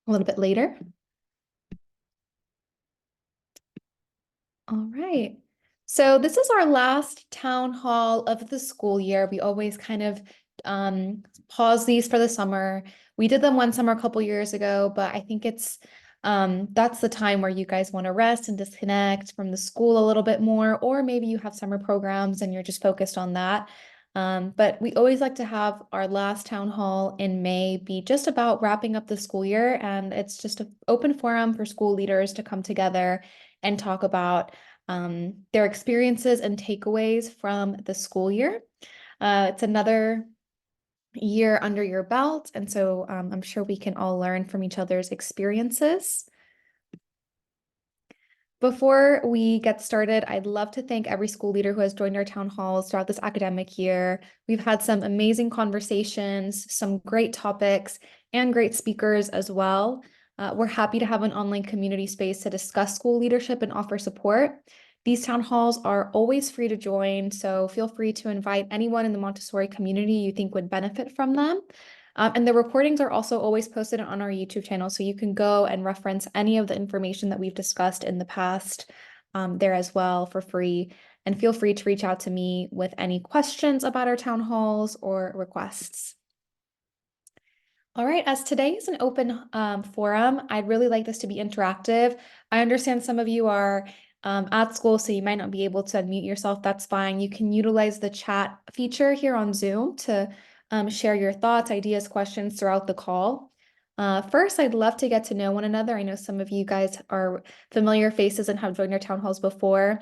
a little bit later. All right. So this is our last town hall of the school year. We always kind of pause these for the summer. We did them one summer a couple years ago, but I think it's that's the time where you guys want to rest and disconnect from the school a little bit more, or maybe you have summer programs and you're just focused on that. But we always like to have our last town hall in May be just about wrapping up the school year, and it's just an open forum for school leaders to come together and talk about their experiences and takeaways from the school year. It's another year under your belt, and so I'm sure we can all learn from each other's experiences. Before we get started, I'd love to thank every school leader who has joined our town halls throughout this academic year. We've had some amazing conversations, some great topics, and great speakers as well. We're happy to have an online community space to discuss school leadership and offer support. These town halls are always free to join, so feel free to invite anyone in the Montessori community you think would benefit from them. And the recordings are also always posted on our YouTube channel, so you can go and reference any of the information that we've discussed in the past there as well for free. And feel free to reach out to me with any questions about our town halls or requests. All right, as today is an open forum, I'd really like this to be interactive. I understand some of you are at school, so you might not be able to unmute yourself. That's fine. You can utilize the chat feature here on Zoom to share your thoughts, ideas, questions throughout the call. First, I'd love to get to know one another. I know some of you guys are familiar faces and have joined our town halls before,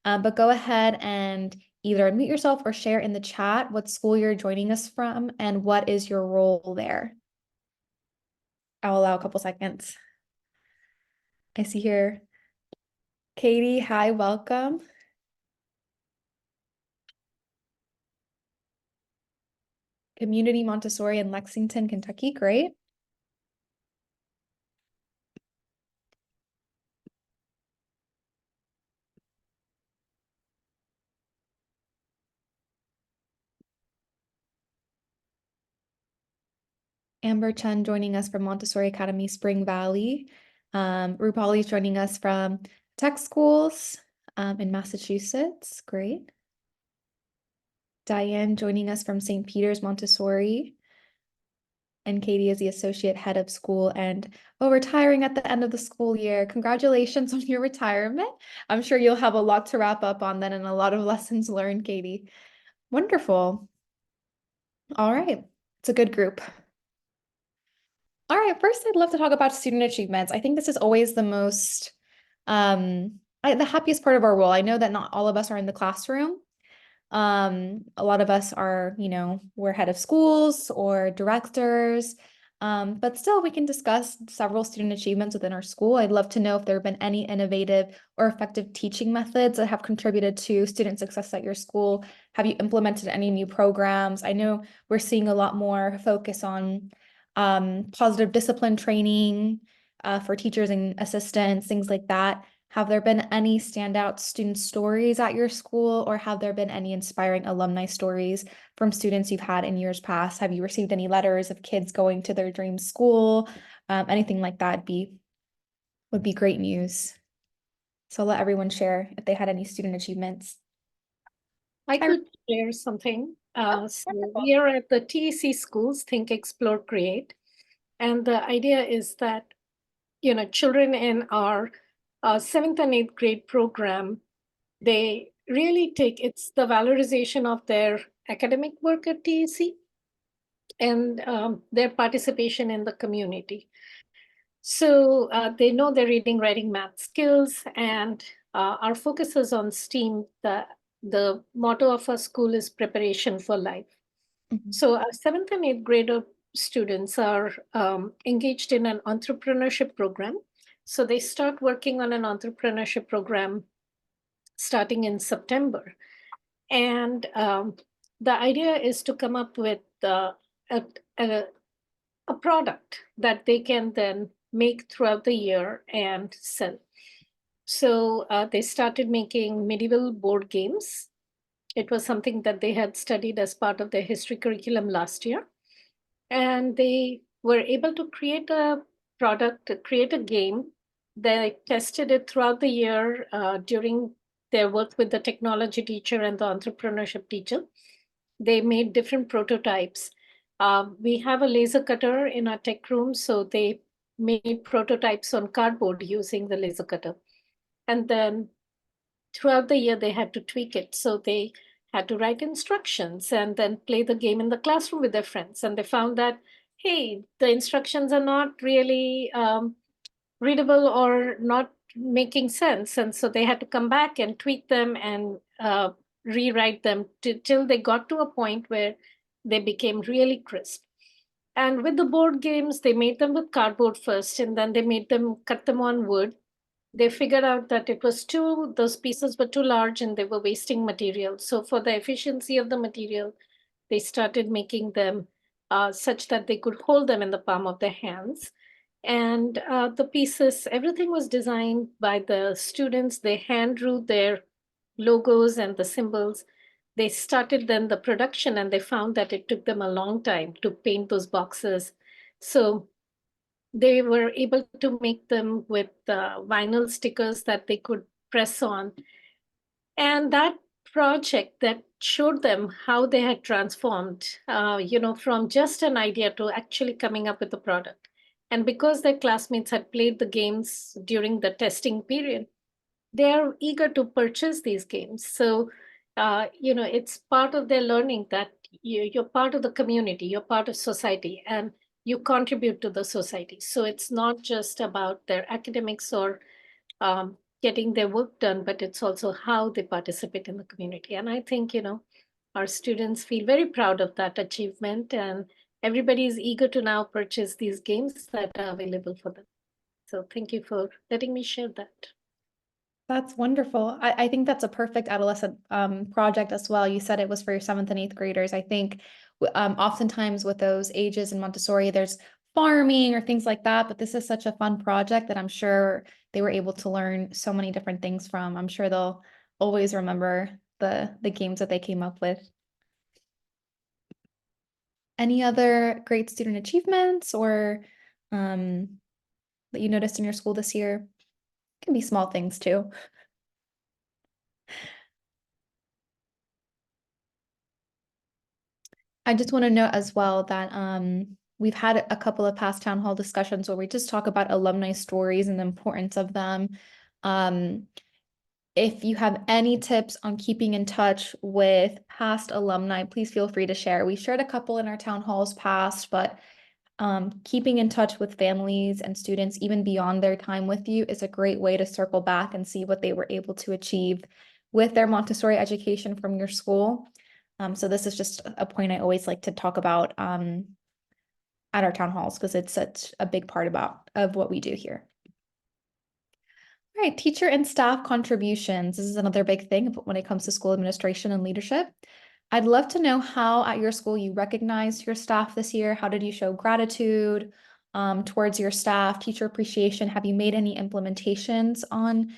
but go ahead and either unmute yourself or share in the chat what school you're joining us from and what is your role there. I'll allow a couple seconds. I see here, Katie, hi, welcome. Community Montessori in Lexington, Kentucky, great. Amber Chen joining us from Montessori Academy, Spring Valley. Rupali is joining us from tech schools in Massachusetts, great. Diane joining us from St. Peter's Montessori. And Katie is the associate head of school and retiring at the end of the school year. Congratulations on your retirement. I'm sure you'll have a lot to wrap up on then and a lot of lessons learned, Katie. Wonderful. All right. It's a good group. All right. First, I'd love to talk about student achievements. I think this is always the most, the happiest part of our role. I know that not all of us are in the classroom. A lot of us are, we're head of schools or directors, but still we can discuss several student achievements within our school. I'd love to know if there have been any innovative or effective teaching methods that have contributed to student success at your school. Have you implemented any new programs? I know we're seeing a lot more focus on positive discipline training for teachers and assistants, things like that. Have there been any standout student stories at your school, or have there been any inspiring alumni stories from students you've had in years past? Have you received any letters of kids going to their dream school? Anything like that would be great news. So I'll let everyone share if they had any student achievements. I could share something. So we are at the TEC schools, Think, Explore, Create. And the idea is that, children in our 7th and 8th grade program, they really it's the valorization of their academic work at TEC and their participation in the community. So they know their reading, writing, math skills, and our focus is on STEAM. The motto of our school is preparation for life. Mm-hmm. So our 7th and 8th grader students are engaged in an entrepreneurship program. So they start working on an entrepreneurship program starting in September. And the idea is to come up with a product that they can then make throughout the year and sell. So they started making medieval board games. It was something that they had studied as part of their history curriculum last year. And they were able to create a product, create a game. They tested it throughout the year during their work with the technology teacher and the entrepreneurship teacher. They made different prototypes. We have a laser cutter in our tech room, so they made prototypes on cardboard using the laser cutter. And then throughout the year, they had to tweak it. So they had to write instructions and then play the game in the classroom with their friends. And they found that, hey, the instructions are not really readable or not making sense. And so they had to come back and tweak them and rewrite them till they got to a point where they became really crisp. And with the board games, they made them with cardboard first, and then they made them cut them on wood. They figured out that those pieces were too large and they were wasting material. So for the efficiency of the material, they started making them such that they could hold them in the palm of their hands. And the pieces, everything was designed by the students. They hand drew their logos and the symbols. They started then the production, and they found that it took them a long time to paint those boxes. So they were able to make them with vinyl stickers that they could press on. And that project that showed them how they had transformed, from just an idea to actually coming up with a product. And because their classmates had played the games during the testing period, they are eager to purchase these games. So, it's part of their learning that you're part of the community, you're part of society, and you contribute to the society. So it's not just about their academics or getting their work done, but it's also how they participate in the community. And I think, our students feel very proud of that achievement, and everybody is eager to now purchase these games that are available for them. So thank you for letting me share that. That's wonderful. I think that's a perfect adolescent project as well. You said it was for your 7th and 8th graders. I think oftentimes with those ages in Montessori, there's farming or things like that, but this is such a fun project that I'm sure they were able to learn so many different things from. I'm sure they'll always remember the games that they came up with. Any other great student achievements or that you noticed in your school this year? It can be small things too. I just want to note as well that we've had a couple of past town hall discussions where we just talk about alumni stories and the importance of them. If you have any tips on keeping in touch with past alumni, please feel free to share. We shared a couple in our town halls past, but keeping in touch with families and students even beyond their time with you is a great way to circle back and see what they were able to achieve with their Montessori education from your school. So this is just a point I always like to talk about at our town halls because it's such a big part of what we do here. All right, teacher and staff contributions. This is another big thing when it comes to school administration and leadership. I'd love to know how at your school you recognized your staff this year. How did you show gratitude towards your staff, teacher appreciation? Have you made any implementations on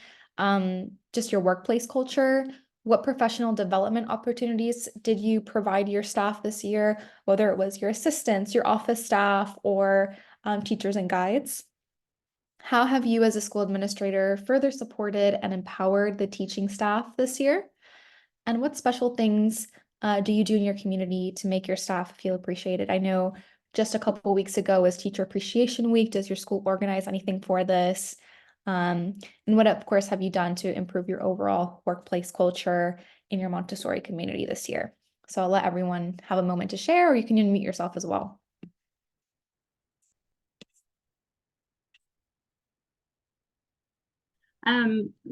just your workplace culture? What professional development opportunities did you provide your staff this year, whether it was your assistants, your office staff, or teachers and guides? How have you as a school administrator further supported and empowered the teaching staff this year? And what special things do you do in your community to make your staff feel appreciated? I know just a couple of weeks ago was Teacher Appreciation Week. Does your school organize anything for this? And what, of course, have you done to improve your overall workplace culture in your Montessori community this year? So I'll let everyone have a moment to share, or you can unmute yourself as well.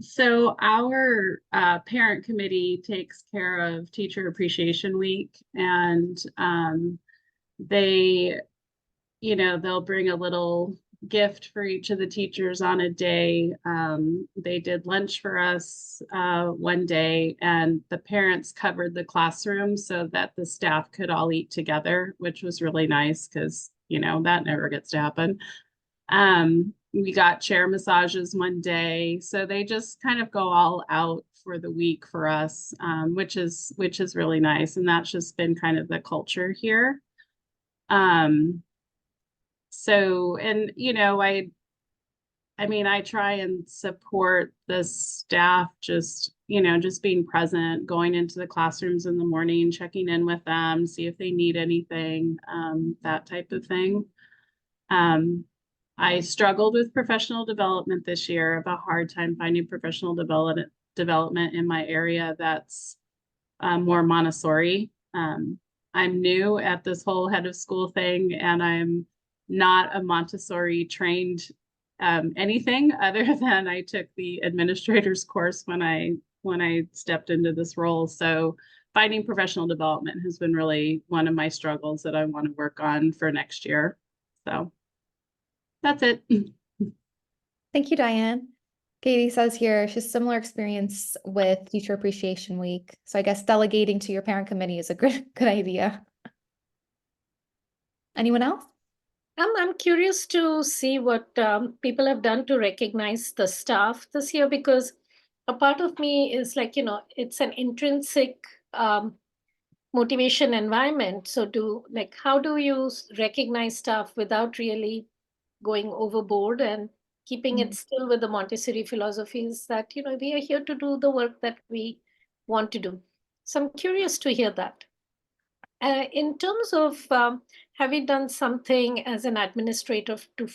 So our parent committee takes care of Teacher Appreciation Week, and they, they'll bring a little gift for each of the teachers on a day. They did lunch for us one day, and the parents covered the classroom so that the staff could all eat together, which was really nice because, that never gets to happen. We got chair massages one day. So they just kind of go all out for the week for us, which is really nice. And that's just been kind of the culture here. So, and I mean, I try and support the staff just, just being present, going into the classrooms in the morning, checking in with them, see if they need anything, that type of thing. I struggled with professional development this year. I have a hard time finding professional development in my area that's more Montessori. I'm new at this whole head of school thing, and I'm not a Montessori trained anything other than I took the administrator's course when I stepped into this role. So finding professional development has been really one of my struggles that I want to work on for next year. So that's it. Thank you, Diane. Katie says here she has similar experience with Teacher Appreciation Week. So I guess delegating to your parent committee is a good idea. Anyone else? I'm curious to see what people have done to recognize the staff this year, because a part of me is like, it's an intrinsic motivation environment. So how do you recognize staff without really going overboard and keeping it still with the Montessori philosophies that, we are here to do the work that we want to do. So I'm curious to hear that. In terms of, have you done something as an administrator to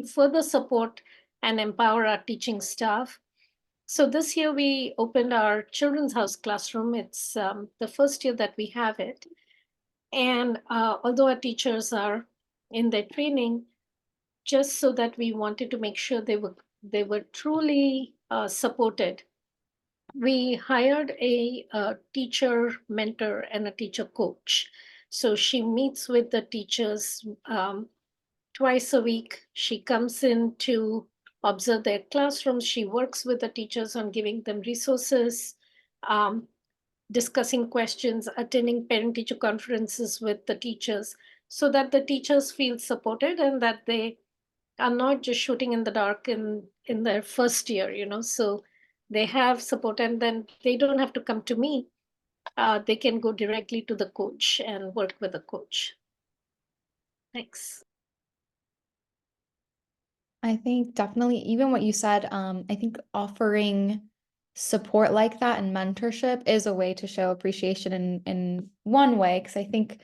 further support and empower our teaching staff? So this year we opened our Children's House classroom. It's the first year that we have it. And although our teachers are in their training, just so that we wanted to make sure they were truly supported, we hired a teacher mentor and a teacher coach. So she meets with the teachers twice a week. She comes in to observe their classrooms. She works with the teachers on giving them resources, discussing questions, attending parent-teacher conferences with the teachers, so that the teachers feel supported and that they are not just shooting in the dark in their first year, so they have support, and then they don't have to come to me. They can go directly to the coach and work with the coach. Thanks. I think definitely, even what you said, I think offering support like that and mentorship is a way to show appreciation in one way, because I think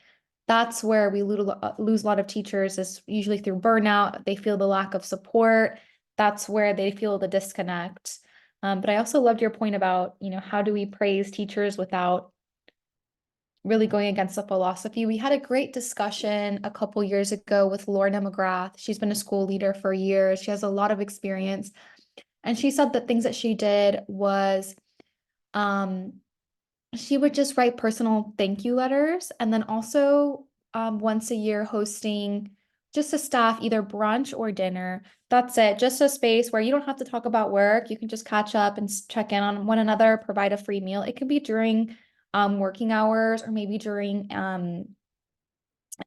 that's where we lose a lot of teachers, is usually through burnout. They feel the lack of support. That's where they feel the disconnect. But I also loved your point about, how do we praise teachers without really going against the philosophy. We had a great discussion a couple years ago with Lorna McGrath. She's been a school leader for years. She has a lot of experience. And she said that things that she did was she would just write personal thank you letters, and then also once a year hosting just a staff either brunch or dinner. That's it. Just a space where you don't have to talk about work. You can just catch up and check in on one another, provide a free meal. It could be during working hours, or maybe during an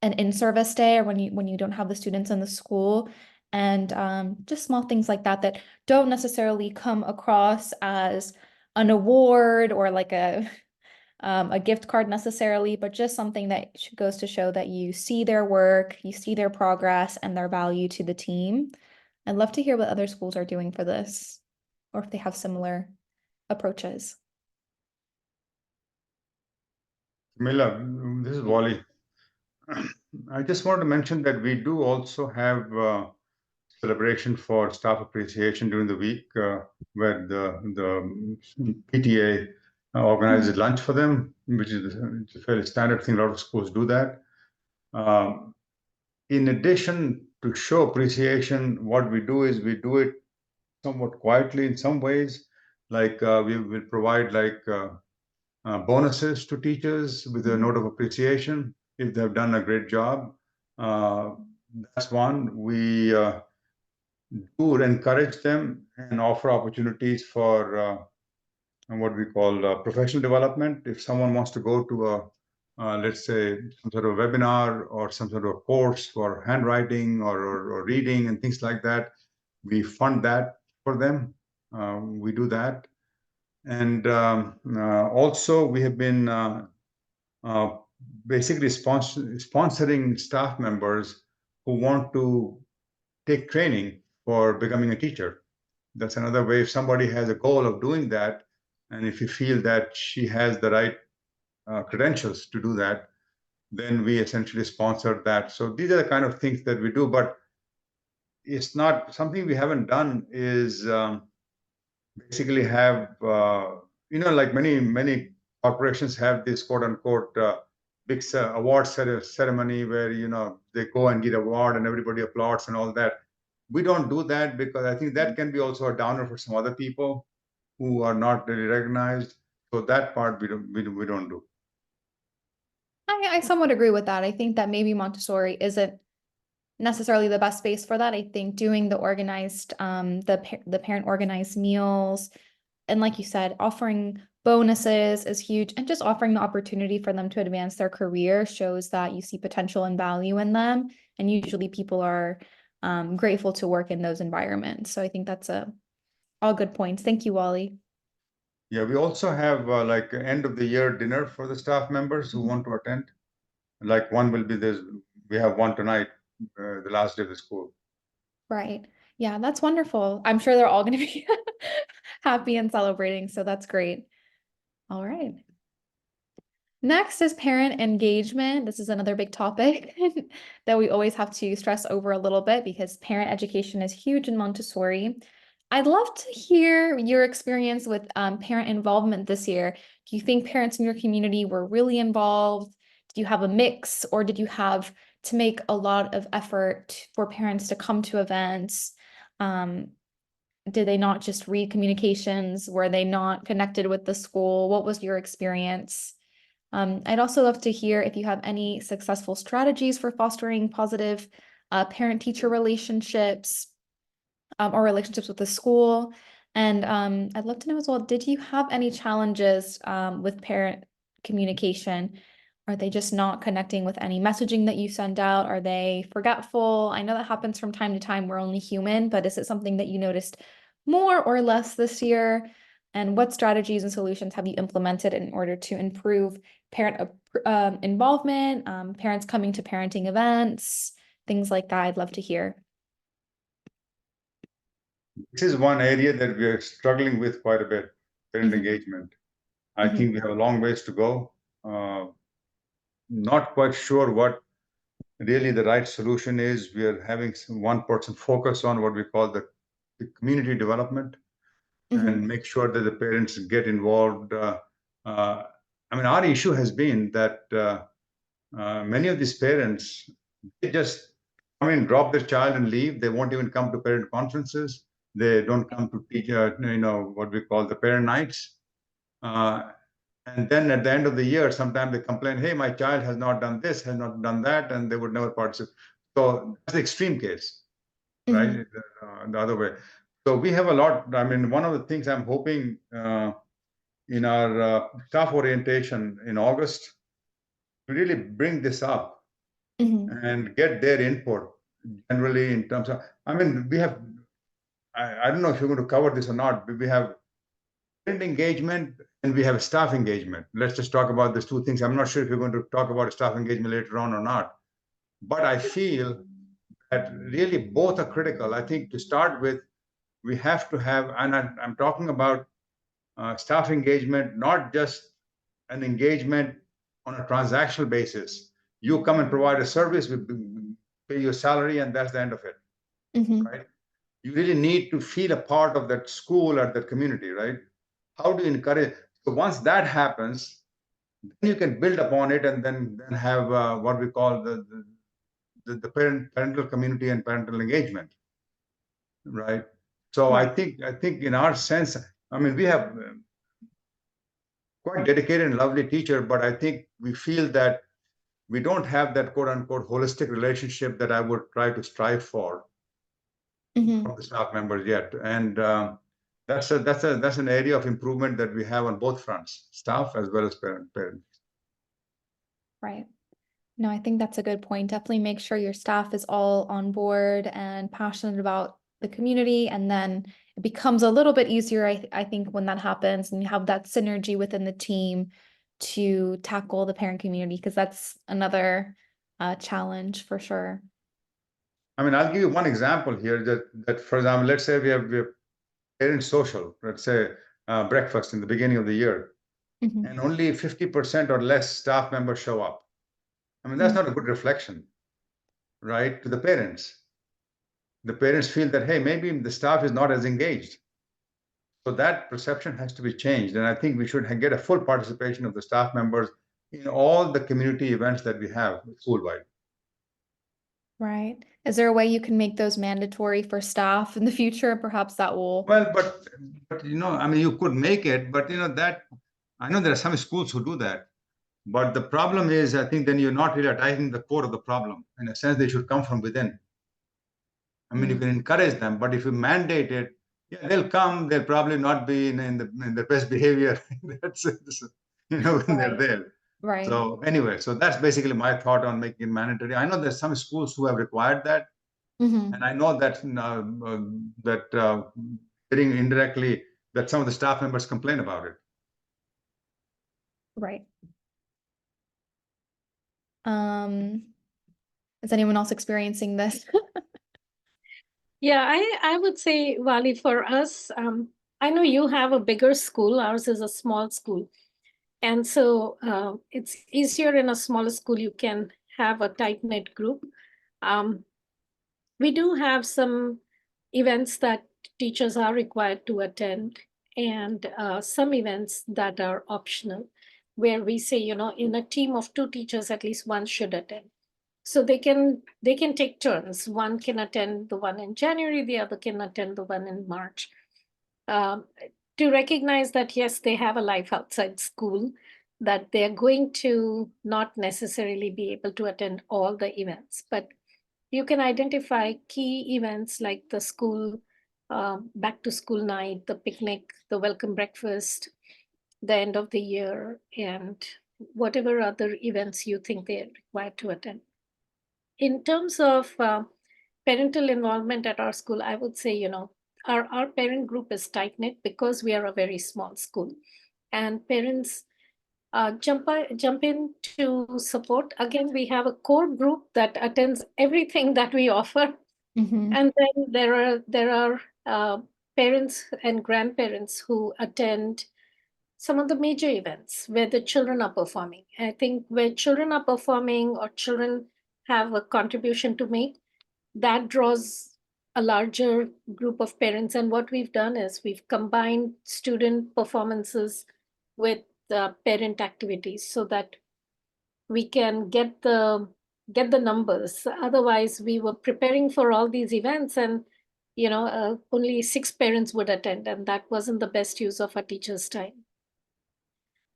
in-service day, or when you don't have the students in the school. And just small things like that don't necessarily come across as an award or like a gift card necessarily, but just something that goes to show that you see their work, you see their progress and their value to the team. I'd love to hear what other schools are doing for this, or if they have similar approaches. Camilla, this is Wally. I just wanted to mention that we do also have celebration for staff appreciation during the week, where the PTA organizes lunch for them, which is a fairly standard thing. A lot of schools do that. In addition to show appreciation, what we do is we do it somewhat quietly in some ways. Like we will provide bonuses to teachers with a note of appreciation if they've done a great job. That's one. We do encourage them and offer opportunities for what we call professional development. If someone wants to go to let's say, some sort of webinar or some sort of course for handwriting or reading and things like that, we fund that for them. We do that. And also, we have been basically sponsoring staff members who want to take training for becoming a teacher. That's another way. If somebody has a goal of doing that, and if you feel that she has the right credentials to do that, then we essentially sponsor that. So these are the kind of things that we do, but it's not something we haven't done is basically have, like many corporations have this quote unquote big award ceremony where, they go and get award and everybody applauds and all that. We don't do that because I think that can be also a downer for some other people who are not really recognized. So that part we don't do. I somewhat agree with that. I think that maybe Montessori isn't necessarily the best space for that. I think doing the organized, the parent organized meals, and like you said, offering bonuses is huge, and just offering the opportunity for them to advance their career shows that you see potential and value in them. And usually people are grateful to work in those environments. So I think that's all good points. Thank you, Wally. Yeah, we also have like end of the year dinner for the staff members who want to attend. Like one will be this, we have one tonight, the last day of the school. Right. Yeah, that's wonderful. I'm sure they're all going to be happy and celebrating. So that's great. All right. Next is parent engagement. This is another big topic that we always have to stress over a little bit because parent education is huge in Montessori. I'd love to hear your experience with parent involvement this year. Do you think parents in your community were really involved? Did you have a mix, or did you have to make a lot of effort for parents to come to events? Did they not just read communications? Were they not connected with the school? What was your experience? I'd also love to hear if you have any successful strategies for fostering positive parent-teacher relationships or relationships with the school. And I'd love to know as well, did you have any challenges with parent communication? Are they just not connecting with any messaging that you send out? Are they forgetful? I know that happens from time to time. We're only human, but is it something that you noticed more or less this year? And what strategies and solutions have you implemented in order to improve parent involvement, parents coming to parenting events, things like that? I'd love to hear. This is one area that we are struggling with quite a bit, parent engagement. I think we have a long ways to go. Not quite sure what really the right solution is. We are having one person focus on what we call the community development and make sure that the parents get involved. Our issue has been that many of these parents, they just come in, drop their child and leave. They won't even come to parent conferences. They don't come to teach, what we call the parent nights. And then at the end of the year, sometimes they complain, hey, my child has not done this, has not done that, and they would never participate. So that's the extreme case, right? The other way. So we have a lot. One of the things I'm hoping in our staff orientation in August, to really bring this up and get their input generally in terms of, we have, I don't know if you're going to cover this or not, but we have parent engagement and we have staff engagement. Let's just talk about these two things. I'm not sure if you're going to talk about staff engagement later on or not, but I feel that really both are critical. I think to start with, we have to have, and I'm talking about staff engagement, not just an engagement on a transactional basis. You come and provide a service, we pay your salary, and that's the end of it, right? You really need to feel a part of that school or that community, right? How do you encourage? So once that happens, then you can build upon it and then have what we call the parental community and parental engagement, right? So I think in our sense, we have quite dedicated and lovely teacher, but I think we feel that we don't have that quote unquote holistic relationship that I would try to strive for from the staff members yet. And that's an area of improvement that we have on both fronts, staff as well as parents. Right. No, I think that's a good point. Definitely make sure your staff is all on board and passionate about the community. And then it becomes a little bit easier, I think, when that happens and you have that synergy within the team to tackle the parent community, because that's another challenge for sure. I mean, I'll give you one example here that for example, let's say we have parent social, let's say breakfast in the beginning of the year, and only 50% or less staff members show up. I mean, that's not a good reflection, right, to the parents. The parents feel that, hey, maybe the staff is not as engaged. So that perception has to be changed. And I think we should get a full participation of the staff members in all the community events that we have school-wide. Right. Is there a way you can make those mandatory for staff in the future? Perhaps that will. Well, but I mean, you could make it, but that I know there are some schools who do that. But the problem is, I think then you're not really attacking the core of the problem. In a sense, they should come from within. I mean, you can encourage them, but if you mandate it, yeah, they'll come. They'll probably not be in the best behavior. That's when they're there. Right. So anyway, so that's basically my thought on making it mandatory. I know there's some schools who have required that, and I know that getting indirectly that some of the staff members complain about it. Right. Is anyone else experiencing this? Yeah, I would say, Wali, for us, I know you have a bigger school. Ours is a small school. And so it's easier in a smaller school. You can have a tight-knit group. We do have some events that teachers are required to attend, and some events that are optional, where we say, in a team of 2 teachers, at least one should attend. So they can take turns. One can attend the one in January, the other can attend the one in March. To recognize that, yes, they have a life outside school, that they're going to not necessarily be able to attend all the events, but you can identify key events like the school, back to school night, the picnic, the welcome breakfast, the end of the year, and whatever other events you think they're required to attend. In terms of parental involvement at our school, I would say, our parent group is tight-knit because we are a very small school. And parents jump in to support. Again, we have a core group that attends everything that we offer. And then there are parents and grandparents who attend some of the major events where the children are performing. I think where children are performing or children have a contribution to make, that draws a larger group of parents. And what we've done is we've combined student performances with the parent activities so that we can get the numbers. Otherwise, we were preparing for all these events and only 6 parents would attend, and that wasn't the best use of a teacher's time.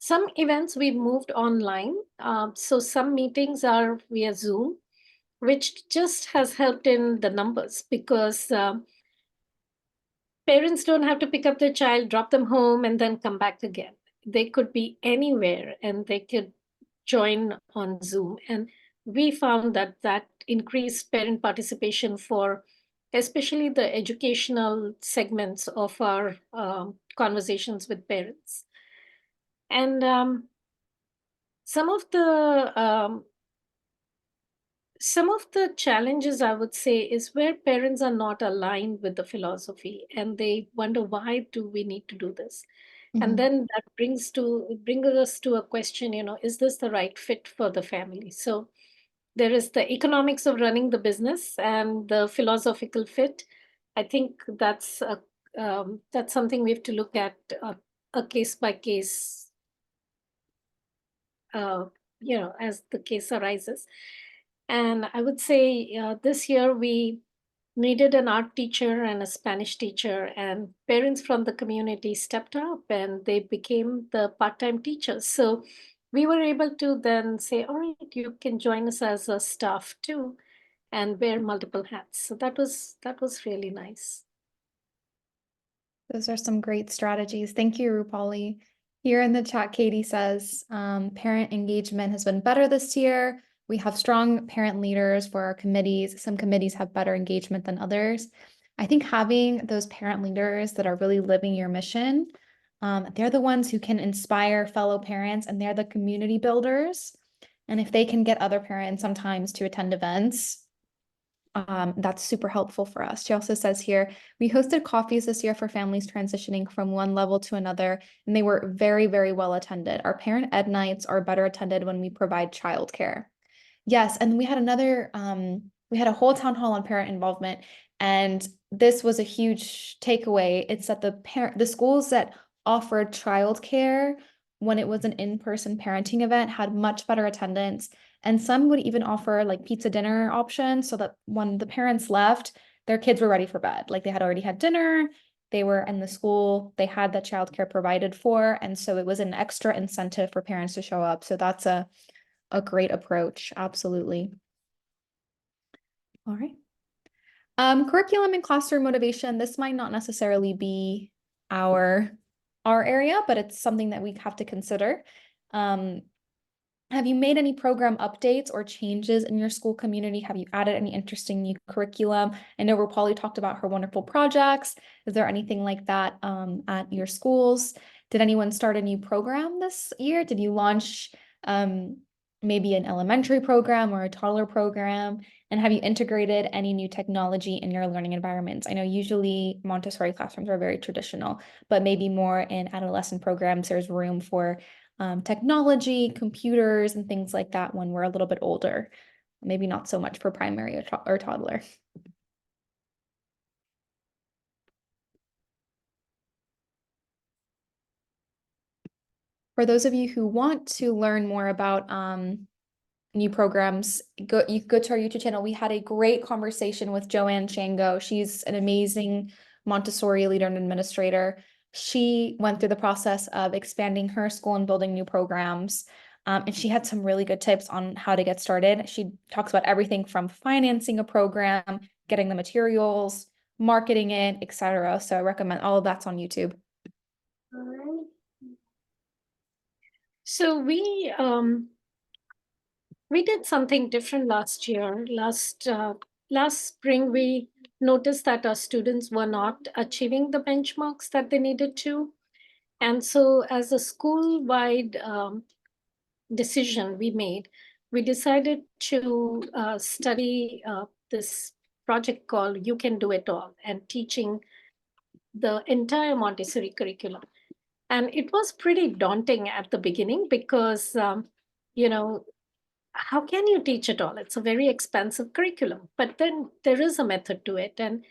Some events we've moved online. So some meetings are via Zoom, which just has helped in the numbers because parents don't have to pick up their child, drop them home, and then come back again. They could be anywhere and they could join on Zoom. And we found that increased parent participation for especially the educational segments of our conversations with parents. And some of the challenges, I would say, is where parents are not aligned with the philosophy and they wonder, why do we need to do this? And then that brings us to a question, is this the right fit for the family? So there is the economics of running the business and the philosophical fit. I think that's something we have to look at a case by case, as the case arises. And I would say this year we needed an art teacher and a Spanish teacher, and parents from the community stepped up and they became the part-time teachers. So we were able to then say, all right, you can join us as a staff too and wear multiple hats. So that was really nice. Those are some great strategies. Thank you, Rupali. Here in the chat, Katie says, parent engagement has been better this year. We have strong parent leaders for our committees. Some committees have better engagement than others. I think having those parent leaders that are really living your mission, they're the ones who can inspire fellow parents and they're the community builders. And if they can get other parents sometimes to attend events, That's super helpful for us. She also says here, we hosted coffees this year for families transitioning from one level to another, and they were very, very well attended. Our parent ed nights are better attended when we provide childcare. Yes, and we had we had a whole town hall on parent involvement, and this was a huge takeaway. It's that the schools that offered childcare when it was an in-person parenting event had much better attendance, and some would even offer like pizza dinner options so that when the parents left, their kids were ready for bed. Like they had already had dinner, they were in the school, they had the childcare provided for, and so it was an extra incentive for parents to show up. So that's a great approach. Absolutely. All right. Curriculum and classroom motivation. This might not necessarily be our area, but it's something that we have to consider. Have you made any program updates or changes in your school community? Have you added any interesting new curriculum? I know Rupali talked about her wonderful projects. Is there anything like that at your schools? Did anyone start a new program this year? Did you launch maybe an elementary program or a toddler program? And have you integrated any new technology in your learning environments? I know usually Montessori classrooms are very traditional, but maybe more in adolescent programs, there's room for technology, computers, and things like that when we're a little bit older. Maybe not so much for primary or toddler. For those of you who want to learn more about new programs, you go to our YouTube channel. We had a great conversation with Joanne Chango. She's an amazing Montessori leader and administrator. She went through the process of expanding her school and building new programs. And she had some really good tips on how to get started. She talks about everything from financing a program, getting the materials, marketing it, etc. So I recommend all of that's on YouTube. So we did something different last year. Last spring, we noticed that our students were not achieving the benchmarks that they needed to. And so as a school-wide decision we decided to study this project called You Can Do It All, and teaching the entire Montessori curriculum. And it was pretty daunting at the beginning because, how can you teach it all? It's a very expensive curriculum, but then there is a method to it. And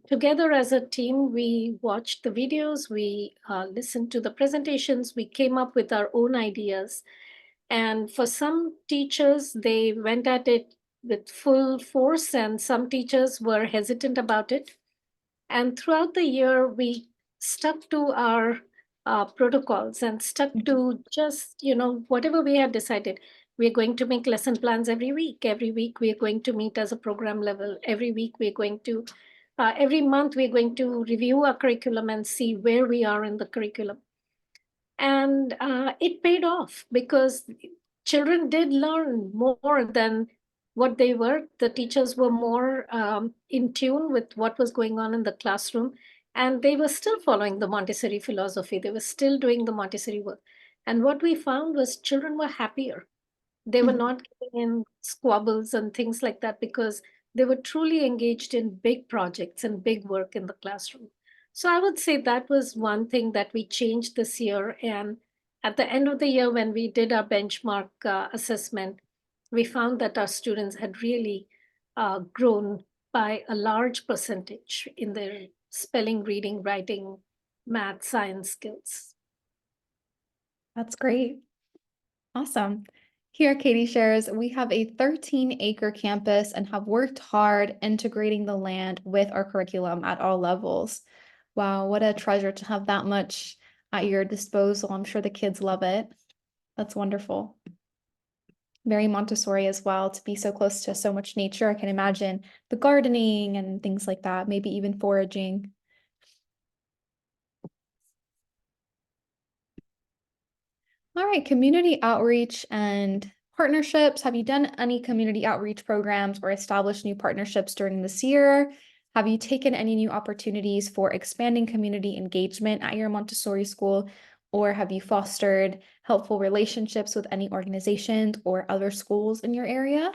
together as a team, we watched the videos, we listened to the presentations, we came up with our own ideas. And for some teachers, they went at it with full force, and some teachers were hesitant about it. And throughout the year, we stuck to our protocols and stuck to just, whatever we had decided. We're going to make lesson plans every week. Every week, we're going to meet as a program level. Every week, we're going to, every month, we're going to review our curriculum and see where we are in the curriculum. And it paid off because children did learn more than what they were. The teachers were more in tune with what was going on in the classroom, and they were still following the Montessori philosophy. They were still doing the Montessori work. And what we found was children were happier. They were not getting in squabbles and things like that because they were truly engaged in big projects and big work in the classroom. So I would say that was one thing that we changed this year. And at the end of the year, when we did our benchmark assessment, we found that our students had really grown by a large percentage in their spelling, reading, writing, math, science skills. That's great. Awesome. Here, Katie shares, we have a 13-acre campus and have worked hard integrating the land with our curriculum at all levels. Wow, what a treasure to have that much at your disposal. I'm sure the kids love it. That's wonderful. Very Montessori as well, to be so close to so much nature. I can imagine the gardening and things like that, maybe even foraging. All right, community outreach and partnerships. Have you done any community outreach programs or established new partnerships during this year? Have you taken any new opportunities for expanding community engagement at your Montessori school? Or have you fostered helpful relationships with any organizations or other schools in your area?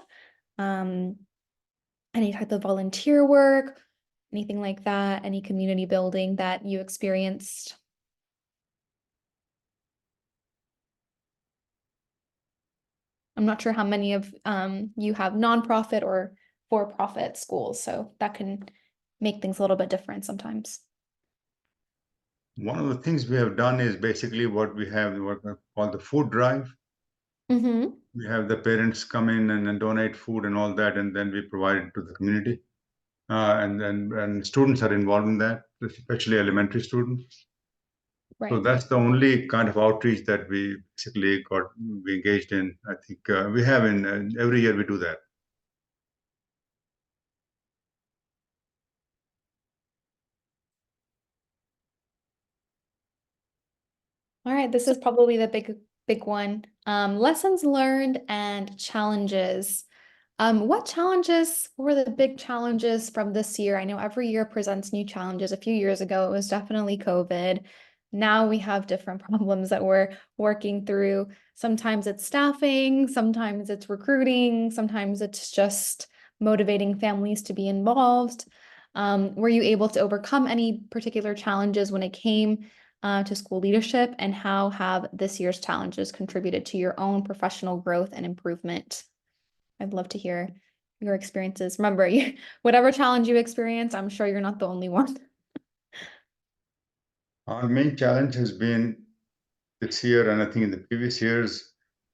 Any type of volunteer work, anything like that, any community building that you experienced? I'm not sure how many of you have nonprofit or for-profit schools, so that can make things a little bit different sometimes. One of the things we have done is basically what we call the food drive. Mm-hmm. We have the parents come in and donate food and all that, and then we provide it to the community. And students are involved in that, especially elementary students. Right. So that's the only kind of outreach that we basically we engaged in. I think we have every year we do that. All right, this is probably the big one. Lessons learned and challenges. What challenges were the big challenges from this year? I know every year presents new challenges. A few years ago, it was definitely COVID. Now we have different problems that we're working through. Sometimes it's staffing, sometimes it's recruiting, sometimes it's just motivating families to be involved. Were you able to overcome any particular challenges when it came to school leadership, and how have this year's challenges contributed to your own professional growth and improvement? I'd love to hear your experiences. Remember, whatever challenge you experience, I'm sure you're not the only one. Our main challenge has been this year, and I think in the previous years,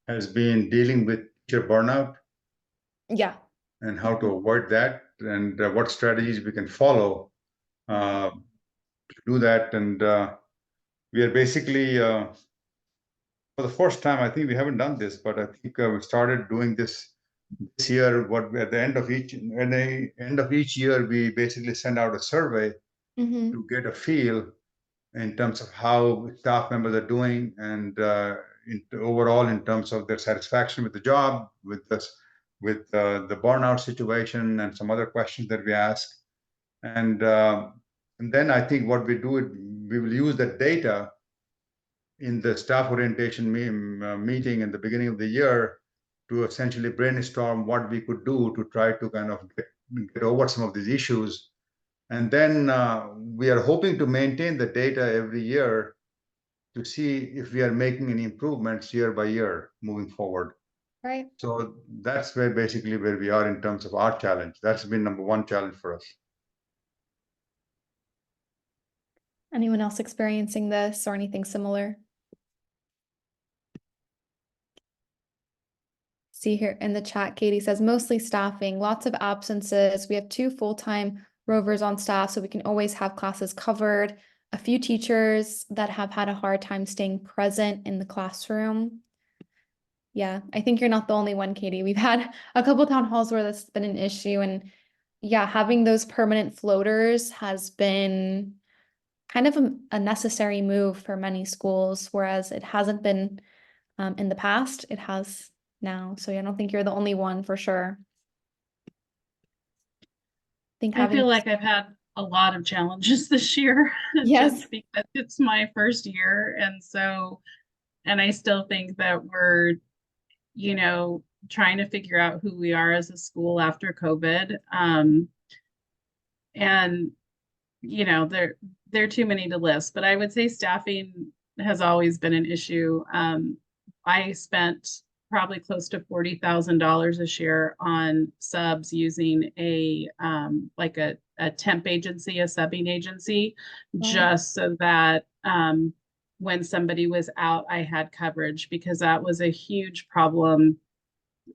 has been dealing with teacher burnout Yeah. and how to avoid that, and what strategies we can follow to do that. And we are basically, for the first time, I think we haven't done this, but I think we started doing this year. At the end of each year, we basically send out a survey Mm-hmm. to get a feel in terms of how staff members are doing, and overall in terms of their satisfaction with the job, with the burnout situation, and some other questions that we ask. And then I think what we do is we will use the data in the staff orientation meeting in the beginning of the year to essentially brainstorm what we could do to try to kind of get over some of these issues. And then we are hoping to maintain the data every year to see if we are making any improvements year by year moving forward. Right. So that's basically where we are in terms of our challenge. That's been number one challenge for us. Anyone else experiencing this or anything similar? See here in the chat, Katie says mostly staffing, lots of absences. We have 2 full-time rovers on staff, so we can always have classes covered. A few teachers that have had a hard time staying present in the classroom. Yeah, I think you're not the only one, Katie. We've had a couple town halls where that's been an issue, and yeah, having those permanent floaters has been kind of a necessary move for many schools, whereas it hasn't been in the past. It has now. So yeah, I don't think you're the only one for sure. I feel like I've had a lot of challenges this year. Yes. Just because it's my first year. And I still think that we're, trying to figure out who we are as a school after COVID. And, there are too many to list, but I would say staffing has always been an issue. I spent probably close to $40,000 this year on subs using a temp agency, a subbing agency, just so that when somebody was out, I had coverage, because that was a huge problem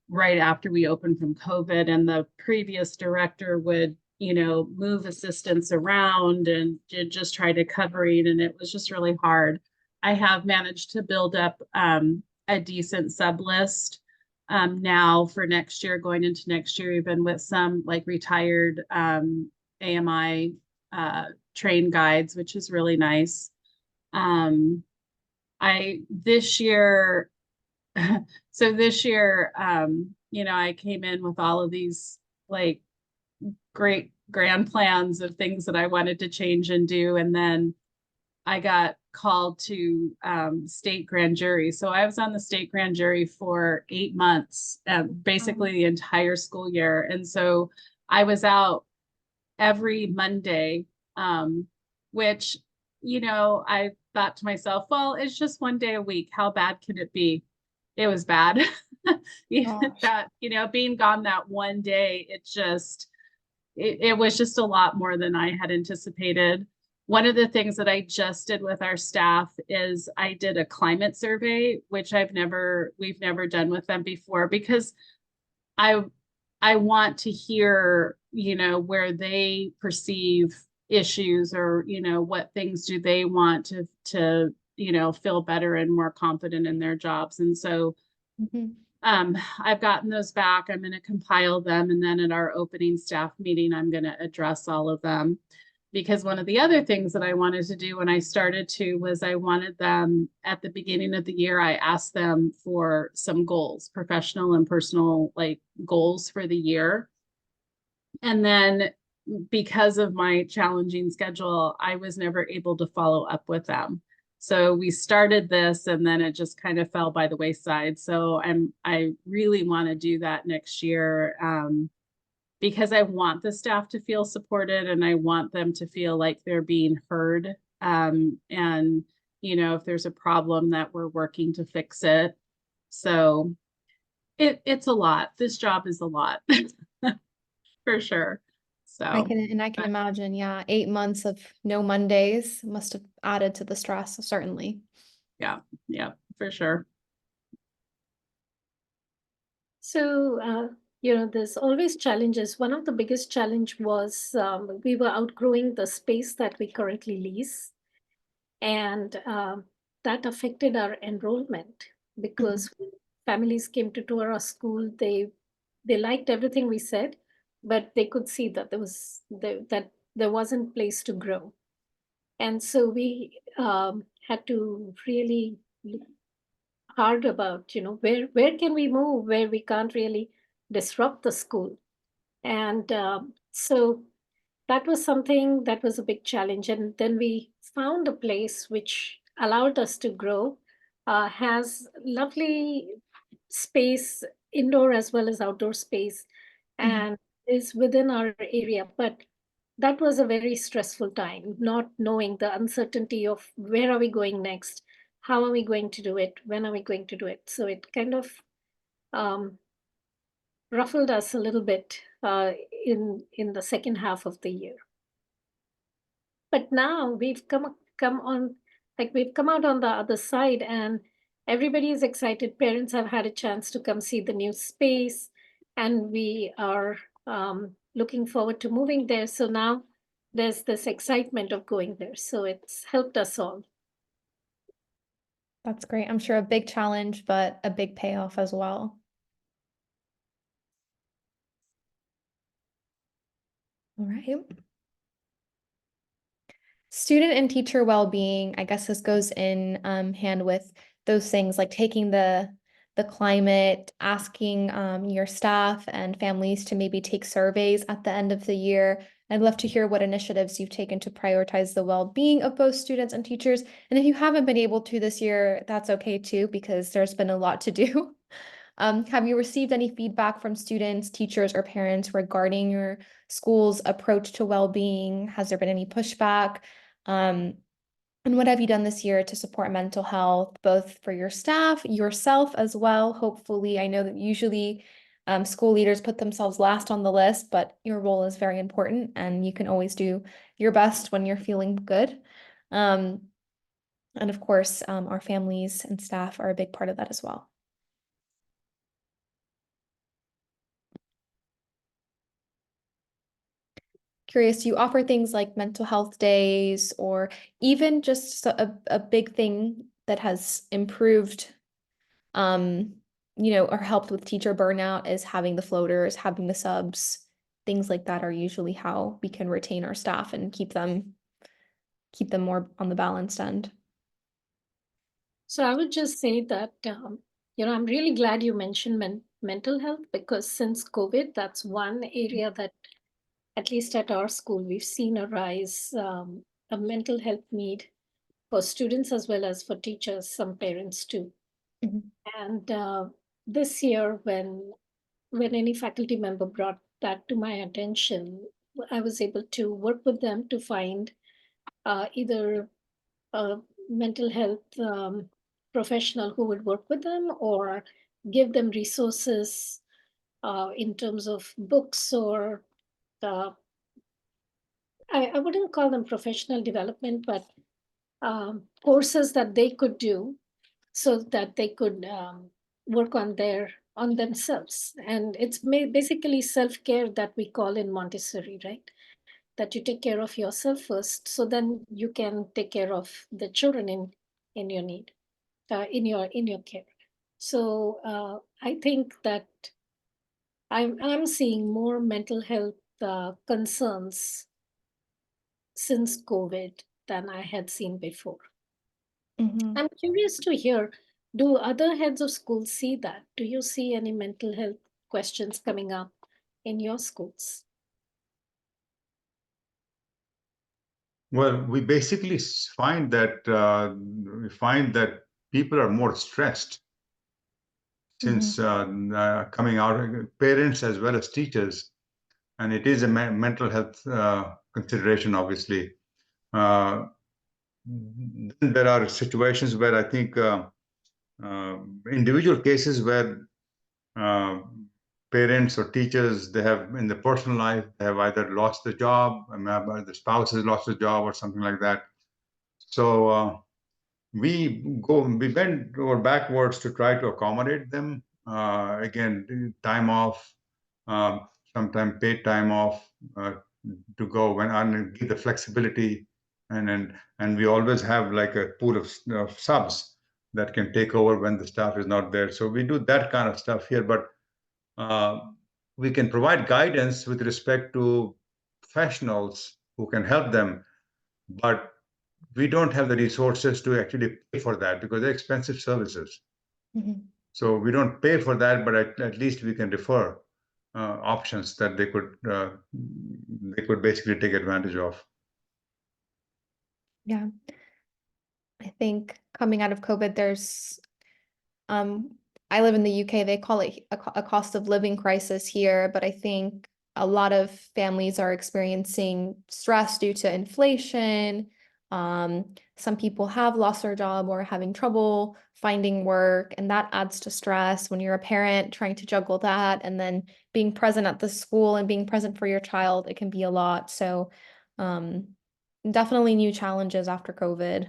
right after we opened from COVID, and the previous director would, move assistants around and just try to cover it. And it was just really hard. I have managed to build up a decent sub list now for next year, going into next year, even with some like retired AMI train guides, which is really nice. This year, I came in with all of these like great grand plans of things that I wanted to change and do. And then I got called to state grand jury. So I was on the state grand jury for 8 months, basically the entire school year. And so I was out every Monday, which, I thought to myself, well, it's just one day a week. How bad can it be? It was bad. Even Gosh. that, being gone that one day, it was just a lot more than I had anticipated. One of the things that I just did with our staff is I did a climate survey, which we've never done with them before, because I I want to hear, where they perceive issues, or, what things do they want to, feel better and more confident in their jobs. And so Mhm. I've gotten those back. I'm going to compile them. And then at our opening staff meeting, I'm going to address all of them. Because one of the other things that I wanted to do when I started was I wanted them at the beginning of the year, I asked them for some goals, professional and personal, like goals for the year. And then because of my challenging schedule, I was never able to follow up with them. So we started this and then it just kind of fell by the wayside. So I really want to do that next year, because I want the staff to feel supported and I want them to feel like they're being heard. And, if there's a problem, that we're working to fix it. So it's a lot. This job is a lot for sure. I So, can imagine, yeah, 8 months of no Mondays must have added to the stress, certainly. yeah, for sure. So, there's always challenges. One of the biggest challenge was we were outgrowing the space that we currently lease, and that affected our enrollment because when families came to tour our school, they liked everything we said, but they could see that that there wasn't place to grow, and so we had to really look hard about where can we move where we can't really disrupt the school. And so that was something that was a big challenge. And then we found a place which allowed us to grow, has lovely space, indoor as well as outdoor space, Mhm. and is within our area. But that was a very stressful time, not knowing the uncertainty of where are we going next, how are we going to do it, when are we going to do it. So it kind of um, ruffled us a little bit in the second half of the year. But now we've come on, like we've come out on the other side, and everybody is excited. Parents have had a chance to come see the new space, and we are looking forward to moving there. So now there's this excitement of going there. So it's helped us all. That's great. I'm sure a big challenge, but a big payoff as well. All right. Student and teacher well-being, I guess this goes in hand with those things like taking the climate, asking your staff and families to maybe take surveys at the end of the year. I'd love to hear what initiatives you've taken to prioritize the well-being of both students and teachers. And if you haven't been able to this year, that's okay too, because there's been a lot to do. Have you received any feedback from students, teachers, or parents regarding your school's approach to well-being? Has there been any pushback? Um, and what have you done this year to support mental health, both for your staff, yourself as well? Hopefully, I know that usually school leaders put themselves last on the list, but your role is very important and you can always do your best when you're feeling good. Um, and of course, our families and staff are a big part of that as well. Curious, do you offer things like mental health days or even just a big thing that has improved, um, or helped with teacher burnout is having the floaters, having the subs, things like that are usually how we can retain our staff and keep them more on the balanced end. So I would just say that, I'm really glad you mentioned mental health, because since COVID, that's one area that, at least at our school, we've seen a rise, a mental health need for students as well as for teachers, some parents too. Mhm. And this year, when any faculty member brought that to my attention, I was able to work with them to find either a mental health professional who would work with them or give them resources in terms of books or uh, I wouldn't call them professional development, but courses that they could do so that they could work on themselves. And it's basically self-care that we call in Montessori, right? That you take care of yourself first, so then you can take care of the children in your need, in your care. So I think that I'm seeing more mental health concerns since COVID than I had seen before. Mhm. I'm curious to hear, do other heads of schools see that? Do you see any mental health questions coming up in your schools? Well, we basically find that people are more stressed since coming out, parents as well as teachers, and it is a mental health consideration, obviously. Then there are situations where I think individual cases where uh, parents or teachers, they have in their personal life, they have either lost the job, the spouse has lost the job or something like that. So we bend over backwards to try to accommodate them. Again, time off, sometimes paid time off to go when and give the flexibility, and we always have like a pool of subs that can take over when the staff is not there. So we do that kind of stuff here, but uh, we can provide guidance with respect to professionals who can help them, but we don't have the resources to actually pay for that because they're expensive services. Mhm. So we don't pay for that, but at least we can refer options that they could basically take advantage of. Yeah. I think coming out of COVID, there's Um, I live in the UK. They call it a cost of living crisis here, but I think a lot of families are experiencing stress due to inflation. Some people have lost their job or having trouble finding work, and that adds to stress when you're a parent trying to juggle that and then being present at the school and being present for your child. It can be a lot. So, um, definitely new challenges after COVID,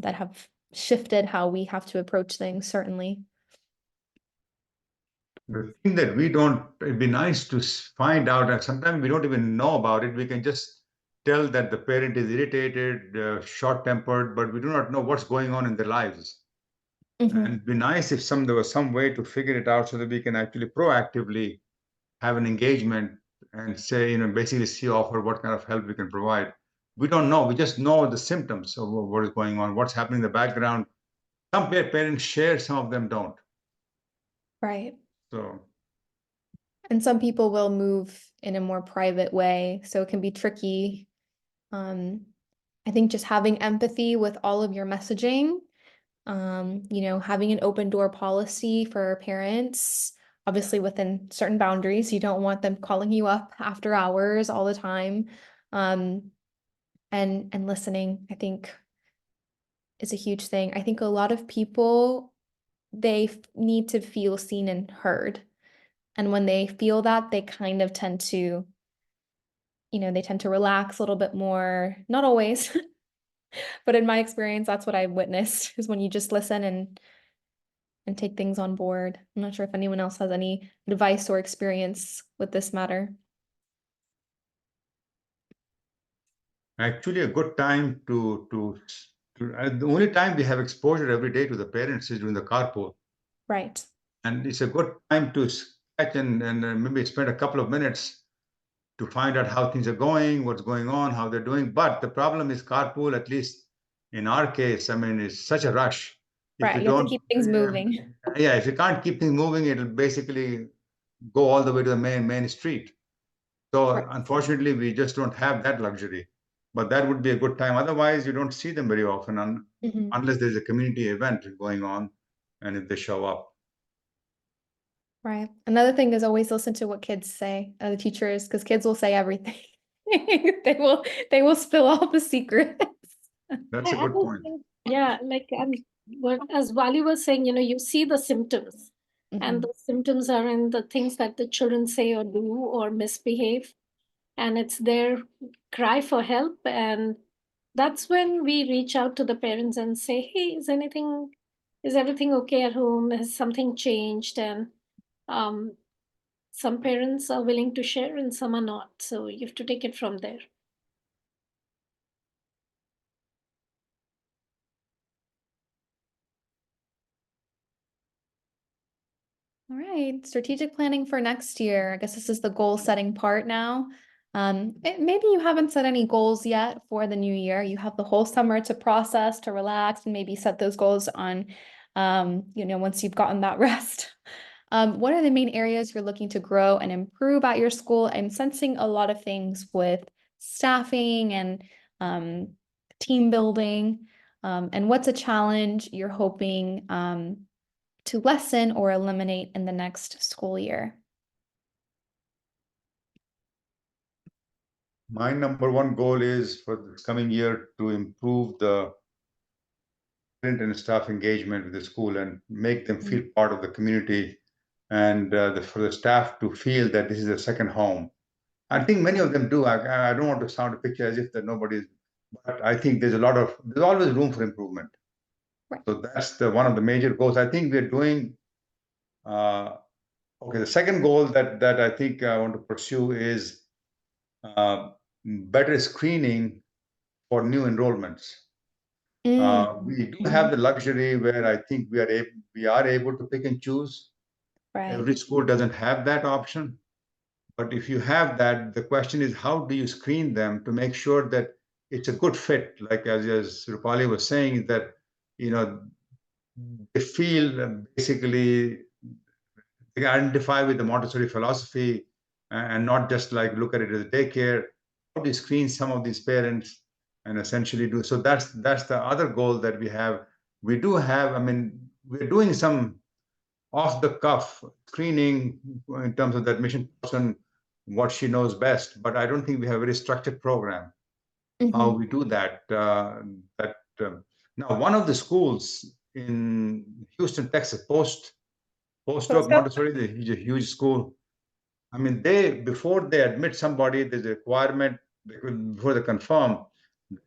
that have shifted how we have to approach things, certainly. The thing that we don't, it'd be nice to find out, and sometimes we don't even know about it. We can just tell that the parent is irritated, short-tempered, but we do not know what's going on in their lives. Mhm. And it'd be nice if there was some way to figure it out so that we can actually proactively have an engagement and say, basically see offer what kind of help we can provide. We don't know. We just know the symptoms of what is going on, what's happening in the background. Some parents share, some of them don't. Right. So And some people will move in a more private way, so it can be tricky. I think just having empathy with all of your messaging, having an open door policy for parents, obviously within certain boundaries. You don't want them calling you up after hours all the time. Um, and listening, I think, is a huge thing. I think a lot of people, they need to feel seen and heard. And when they feel that, they kind of tend to, they tend to relax a little bit more. Not always, but in my experience, that's what I've witnessed is when you just listen and take things on board. I'm not sure if anyone else has any advice or experience with this matter. actually, a good time the only time we have exposure every day to the parents is during the carpool, Right. and it's a good time to sketch and maybe spend a couple of minutes to find out how things are going, what's going on, how they're doing. But the problem is carpool, at least in our case, I mean, it's such a rush. If Right. you You have to don't, keep things moving. yeah, if you can't keep things moving, it'll basically go all the way to the main street. Right. So unfortunately, we just don't have that luxury. But that would be a good time. Otherwise, you don't see them very often Mhm. unless there's a community event going on and if they show up. Right. Another thing is always listen to what kids say, the teachers, because kids will say everything. They will spill all the secrets. That's a I good would point. think, yeah, like what as Vali was saying, you see the symptoms, and Mhm. the symptoms are in the things that the children say or do or misbehave, and it's their cry for help, and that's when we reach out to the parents and say, hey, is everything okay at home? Has something changed? And um, some parents are willing to share and some are not, so you have to take it from there. All right, strategic planning for next year. I guess this is the goal setting part now. Maybe you haven't set any goals yet for the new year. You have the whole summer to process, to relax, and maybe set those goals on, once you've gotten that rest. What are the main areas you're looking to grow and improve at your school? I'm sensing a lot of things with staffing and team building. And what's a challenge you're hoping to lessen or eliminate in the next school year? My number one goal is for this coming year to improve the parent and staff engagement with the school and make them feel part of the community, and for the staff to feel that this is a second home. I think many of them do. I don't want to sound a picture as if that nobody's, but I think there's always room for improvement. Right. So that's one of the major goals. I think we're doing. Okay, the second goal that I think I want to pursue is better screening for new enrollments. We do have the luxury where I think we are able to pick and choose. Right. Every school doesn't have that option. But if you have that, the question is, how do you screen them to make sure that it's a good fit? Like as Rupali was saying, that they feel basically they identify with the Montessori philosophy and not just like look at it as a daycare. How do you screen some of these parents and essentially do so? That's the other goal that we have. We do have. I mean, we're doing some off the cuff screening in terms of the admission person, what she knows best. But I don't think we have a very structured program how we do that. Now, one of the schools in Houston, Texas, Post Oak Montessori, is a huge school. I mean, before they admit somebody, there's a requirement before they confirm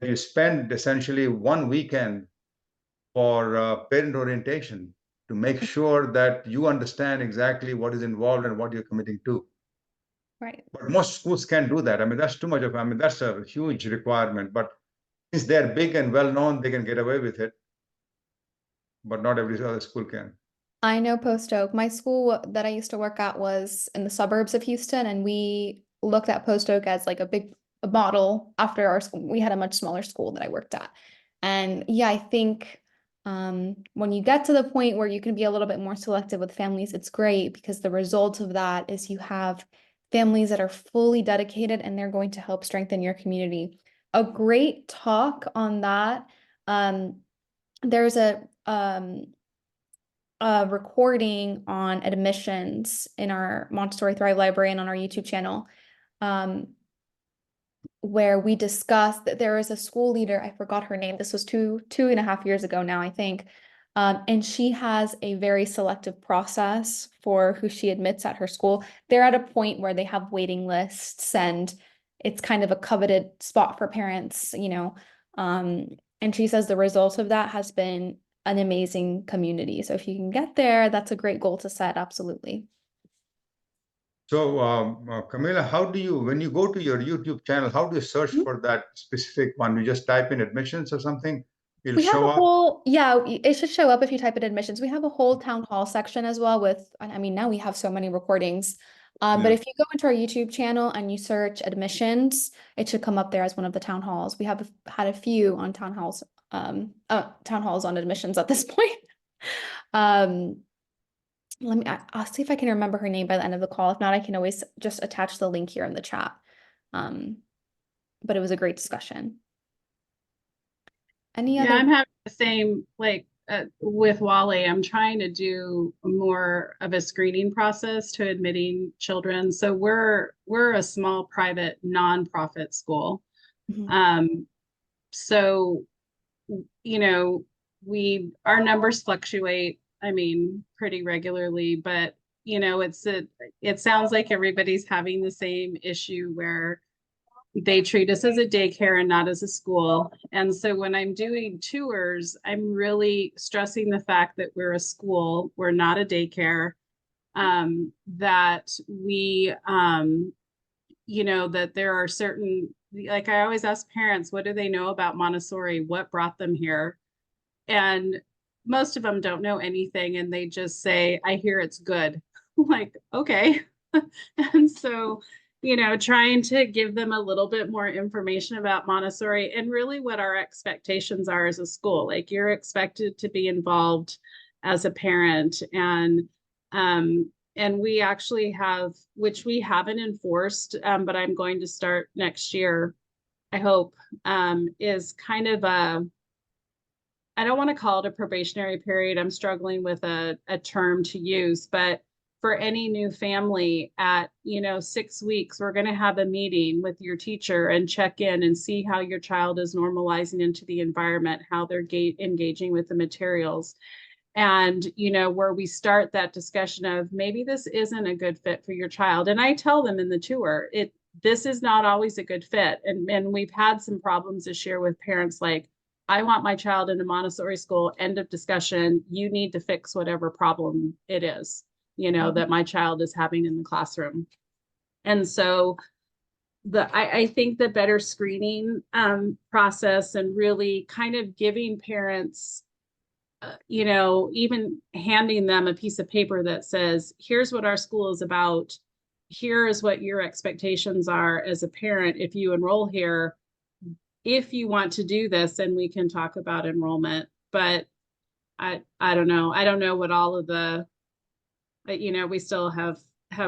that you spend essentially one weekend for parent orientation to make sure that you understand exactly what is involved and what you're committing to. Right. But most schools can't do that. I mean, that's too much that's a huge requirement. But since they're big and well known, they can get away with it. But not every other school can. I know Post Oak. My school that I used to work at was in the suburbs of Houston, and we looked at Post Oak as like a model after our school. We had a much smaller school that I worked at. And yeah, I think when you get to the point where you can be a little bit more selective with families, it's great because the result of that is you have families that are fully dedicated and they're going to help strengthen your community. A great talk on that. There's a recording on admissions in our Montessori Thrive Library and on our YouTube channel, where we discussed that there is a school leader, I forgot her name, this was two and a half years ago now, I think, and she has a very selective process for who she admits at her school. They're at a point where they have waiting lists and it's kind of a coveted spot for parents, and she says the result of that has been an amazing community. So if you can get there, that's a great goal to set. Absolutely. So, Camila, when you go to your YouTube channel, how do you search for that specific one? You just type in admissions or something? It'll show up? It should show up if you type in admissions. We have a whole town hall section as well now we have so many recordings. But if you go into our YouTube channel and you search admissions, it should come up there as one of the town halls. We have had a few on town halls on admissions at this point. I'll see if I can remember her name by the end of the call. If not, I can always just attach the link here in the chat. But it was a great discussion. I'm having the same, like, with Wally, I'm trying to do more of a screening process to admitting children. So we're a small private nonprofit school. Mhm. So, you know, our numbers fluctuate, I mean, pretty regularly, but you know, it sounds like everybody's having the same issue where they treat us as a daycare and not as a school. And so when I'm doing tours, I'm really stressing the fact that we're a school, we're not a daycare, that we, you know, that there are certain, like I always ask parents, what do they know about Montessori? What brought them here? And most of them don't know anything. And they just say, I hear it's good. Like, okay. And so, you know, trying to give them a little bit more information about Montessori and really what our expectations are as a school. Like you're expected to be involved as a parent. And we actually have, which we haven't enforced, but I'm going to start next year, I hope, is kind of I don't want to call it a probationary period. I'm struggling with a term to use, but for any new family at, you know, 6 weeks, we're going to have a meeting with your teacher and check in and see how your child is normalizing into the environment, how they're engaging with the materials. And, you know, where we start that discussion of maybe this isn't a good fit for your child. And I tell them in the tour, this is not always a good fit. And we've had some problems this year with parents like, I want my child in a Montessori school, end of discussion. You need to fix whatever problem it is, you know, that my child is having in the classroom. And so I think the better screening process and really kind of giving parents, you know, even handing them a piece of paper that says, here's what our school is about. Here is what your expectations are as a parent if you enroll here. If you want to do this, and we can talk about enrollment, but I don't know. I don't know what all of the, you know, we still have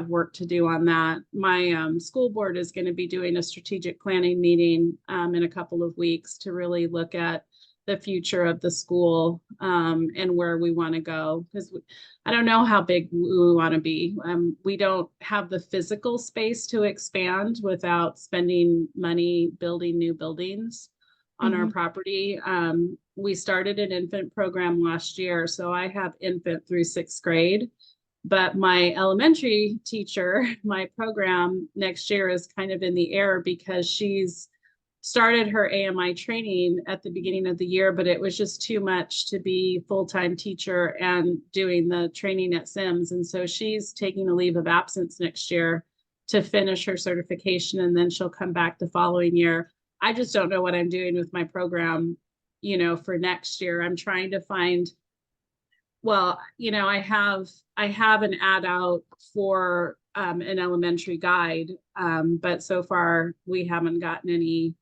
work to do on that. My school board is going to be doing a strategic planning meeting in a couple of weeks to really look at the future of the school and where we want to go, because I don't know how big we want to be. We don't have the physical space to expand without spending money building new buildings on our property. We started an infant program last year, so I have infant through 6th grade. But my elementary teacher, my program next year is kind of in the air because she's started her AMI training at the beginning of the year, but it was just too much to be full-time teacher and doing the training at Sims. And so she's taking a leave of absence next year to finish her certification, and then she'll come back the following year. I just don't know what I'm doing with my program, you know, for next year. I'm trying to find, well, you know, I have an ad out for an elementary guide, but so far we haven't gotten any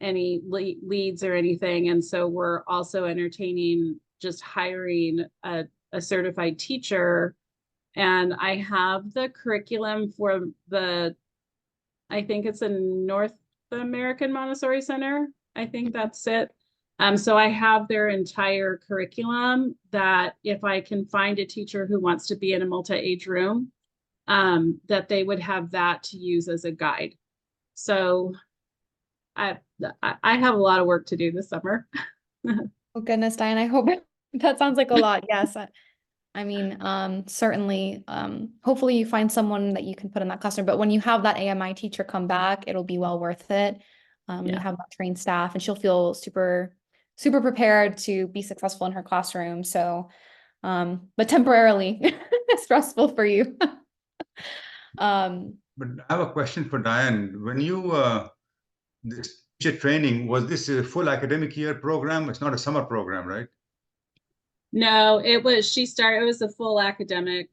leads or anything. And so we're also entertaining just hiring a certified teacher. And I have the curriculum for I think it's a North American Montessori Center. I think that's it. So I have their entire curriculum that if I can find a teacher who wants to be in a multi-age room, that they would have that to use as a guide. So I have a lot of work to do this summer. Oh goodness, Diane, I hope that sounds like a lot. Yes. I mean, certainly, hopefully you find someone that you can put in that classroom, but when you have that AMI teacher come back, it'll be well worth it. You have that trained staff and she'll feel super prepared to be successful in her classroom. So, but temporarily stressful for you. But I have a question for Diane. When you this teacher training, was this a full academic year program? It's not a summer program, right? No, it was a full academic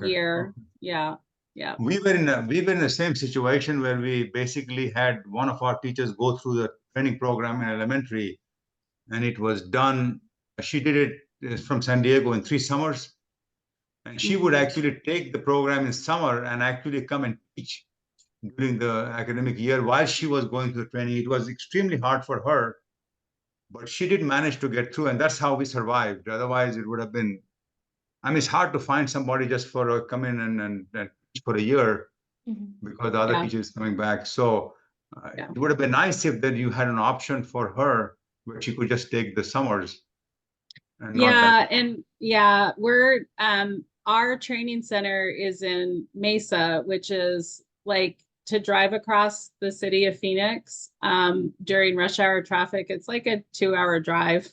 year. Okay. Yeah. We were in the same situation where we basically had one of our teachers go through the training program in elementary, and it was done. She did it from San Diego in 3 summers, and she would actually take the program in summer and actually come and teach during the academic year while she was going through the training. It was extremely hard for her but she did manage to get through, and that's how we survived. Otherwise, it would have been, I mean, it's hard to find somebody just for come in and teach for a year because the other Yeah. teacher is coming back. So Yeah. it would have been nice if that you had an option for her where she could just take the summers. And not Yeah, that. and yeah, we're our training center is in Mesa, which is like to drive across the city of Phoenix during rush hour traffic. It's like a 2-hour drive.